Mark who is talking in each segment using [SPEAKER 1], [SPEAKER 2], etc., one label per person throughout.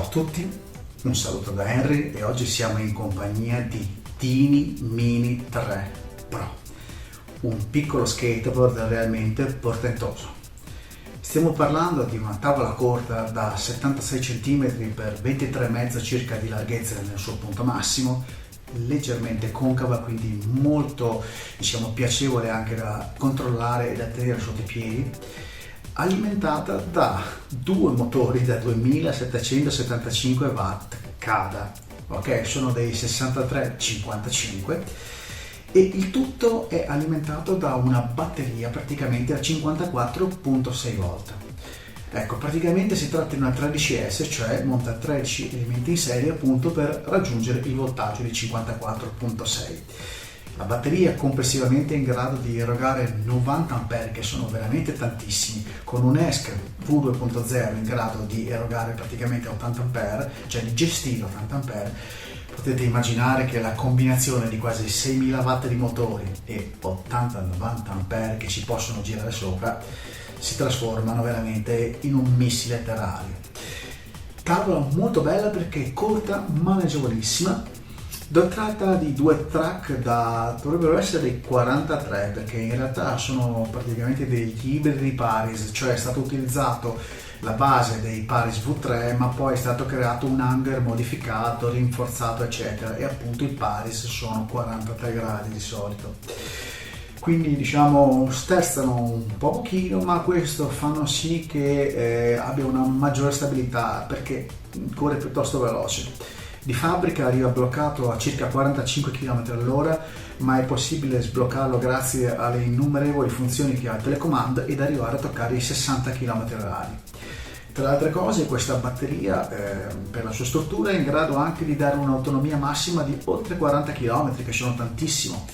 [SPEAKER 1] a tutti, un saluto da Henry e oggi siamo in compagnia di Tiny Mini 3 Pro, un piccolo skateboard realmente portentoso. Stiamo parlando di una tavola corta da 76 cm per 23,5 circa di larghezza nel suo punto massimo, leggermente concava, quindi molto piacevole anche da controllare e da tenere sotto i piedi, alimentata da due motori da 2775 watt CADA, ok? Sono dei 6355 e il tutto è alimentato da una batteria praticamente a 54,6 volt. Ecco, praticamente si tratta di una 13S, cioè monta 13 elementi in serie appunto per raggiungere il voltaggio di 54,6. La batteria complessivamente è in grado di erogare 90 A, che sono veramente tantissimi, con un ESC V2.0 in grado di erogare praticamente 80 A, cioè di gestire 80 A. Potete immaginare che la combinazione di quasi 6.000 watt di motori e 80-90 A che ci possono girare sopra si trasformano veramente in un missile terrario. Tavola molto bella perché è corta, maneggevolissima. Dotata di due track dovrebbero essere dei 43, perché in realtà sono praticamente degli ibridi Paris, cioè è stato utilizzato la base dei Paris V3 ma poi è stato creato un hanger modificato, rinforzato eccetera, e appunto i Paris sono 43 gradi di solito, quindi sterzano un pochino, ma questo fanno sì che abbia una maggiore stabilità perché corre piuttosto veloce. Di fabbrica arriva bloccato a circa 45 km/h, ma è possibile sbloccarlo grazie alle innumerevoli funzioni che ha il telecomando ed arrivare a toccare i 60 km/h. Tra le altre cose, questa batteria per la sua struttura è in grado anche di dare un'autonomia massima di oltre 40 km, che sono tantissimo.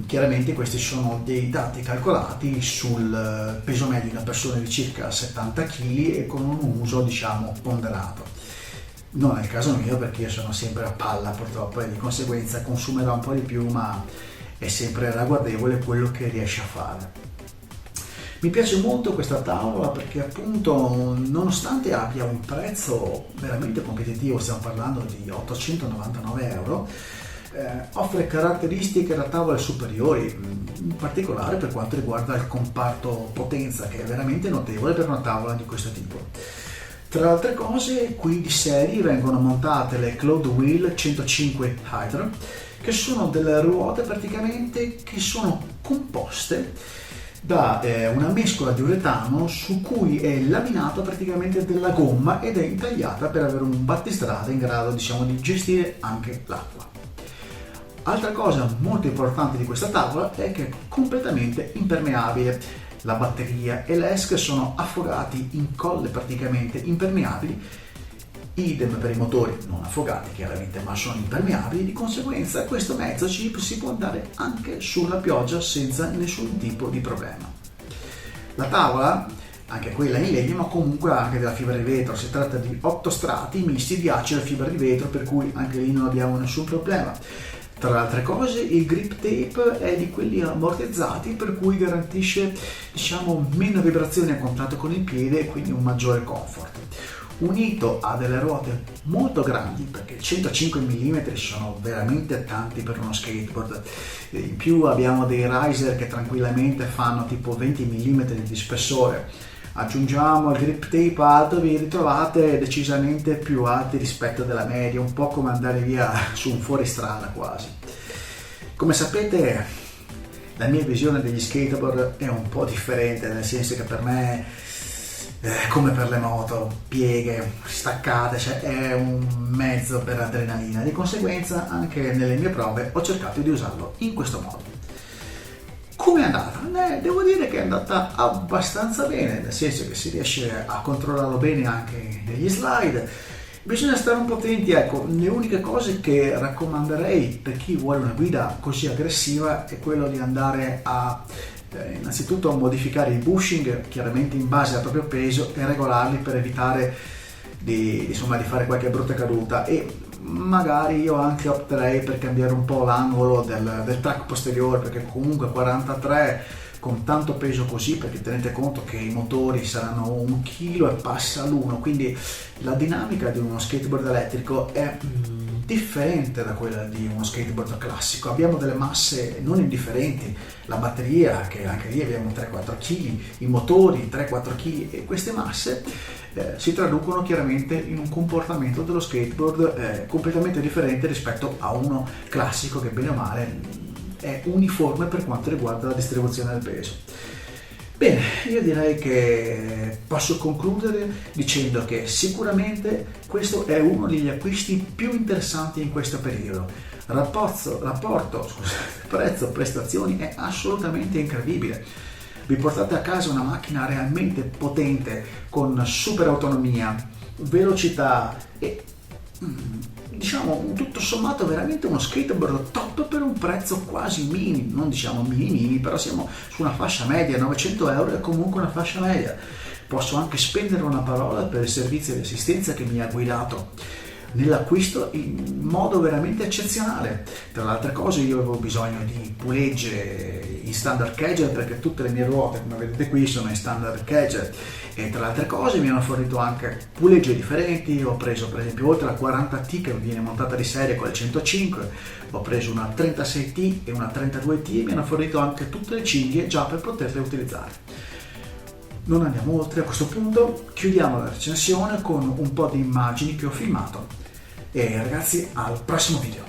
[SPEAKER 1] Chiaramente questi sono dei dati calcolati sul peso medio di una persona di circa 70 kg e con un uso ponderato. Non è il caso mio, perché io sono sempre a palla purtroppo e di conseguenza consumerò un po' di più, ma è sempre ragguardevole quello che riesce a fare. Mi piace molto questa tavola perché appunto, nonostante abbia un prezzo veramente competitivo, stiamo parlando di 899 euro, offre caratteristiche da tavole superiori, in particolare per quanto riguarda il comparto potenza, che è veramente notevole per una tavola di questo tipo. Tra le altre cose, qui di serie vengono montate le Cloud Wheel 105 Hydro, che sono delle ruote praticamente che sono composte da una mescola di uretano su cui è laminato praticamente della gomma ed è intagliata per avere un battistrada in grado di gestire anche l'acqua. Altra cosa molto importante di questa tavola è che è completamente impermeabile. La batteria e l'ESC sono affogati in colle praticamente impermeabili, idem per i motori non affogati chiaramente, ma sono impermeabili. Di conseguenza questo mezzo si può andare anche sulla pioggia senza nessun tipo di problema. La tavola, anche quella in legno, ma comunque anche della fibra di vetro, si tratta di 8 strati misti di acido e fibra di vetro, per cui anche lì non abbiamo nessun problema. Tra le altre cose, il grip tape è di quelli ammortizzati, per cui garantisce meno vibrazioni a contatto con il piede e quindi un maggiore comfort. Unito a delle ruote molto grandi, perché 105 mm sono veramente tanti per uno skateboard. In più abbiamo dei riser che tranquillamente fanno tipo 20 mm di spessore. Aggiungiamo il grip tape alto, vi ritrovate decisamente più alti rispetto della media, un po' come andare via su un fuoristrada quasi. Come sapete, la mia visione degli skateboard è un po' differente, nel senso che per me, come per le moto, pieghe, staccate, è un mezzo per adrenalina. Di conseguenza anche nelle mie prove ho cercato di usarlo in questo modo. Come è andata? Devo dire che è andata abbastanza bene, nel senso che si riesce a controllarlo bene anche negli slide. Bisogna stare un po' attenti, ecco, le uniche cose che raccomanderei per chi vuole una guida così aggressiva è quello di andare a innanzitutto modificare i bushing chiaramente in base al proprio peso e regolarli per evitare di fare qualche brutta caduta, e magari io anche opterei per cambiare un po' l'angolo del track posteriore, perché comunque 43 con tanto peso così, perché tenete conto che i motori saranno 1 chilo e passa l'1, quindi la dinamica di uno skateboard elettrico è differente da quella di uno skateboard classico. Abbiamo delle masse non indifferenti, la batteria che anche lì abbiamo 3-4 kg, i motori 3-4 kg, e queste masse si traducono chiaramente in un comportamento dello skateboard completamente differente rispetto a uno classico che bene o male è uniforme per quanto riguarda la distribuzione del peso. Bene, io direi che posso concludere dicendo che sicuramente questo è uno degli acquisti più interessanti in questo periodo. Rapporto prezzo-prestazioni è assolutamente incredibile. Vi portate a casa una macchina realmente potente con super autonomia, velocità e diciamo tutto sommato veramente uno skateboard top per un prezzo quasi mini, non diciamo mini, però siamo su una fascia media, 900 euro è comunque una fascia media. Posso anche spendere una parola per il servizio di assistenza che mi ha guidato nell'acquisto in modo veramente eccezionale. Tra le altre cose io avevo bisogno di pulegge in standard cage perché tutte le mie ruote, come vedete qui, sono in standard cage, e tra le altre cose mi hanno fornito anche pulegge differenti. Ho preso per esempio, oltre la 40T che viene montata di serie con il 105, ho preso una 36T e una 32T e mi hanno fornito anche tutte le cinghie già per poterle utilizzare. Non andiamo oltre a questo punto, chiudiamo la recensione con un po' di immagini che ho filmato e ragazzi, al prossimo video.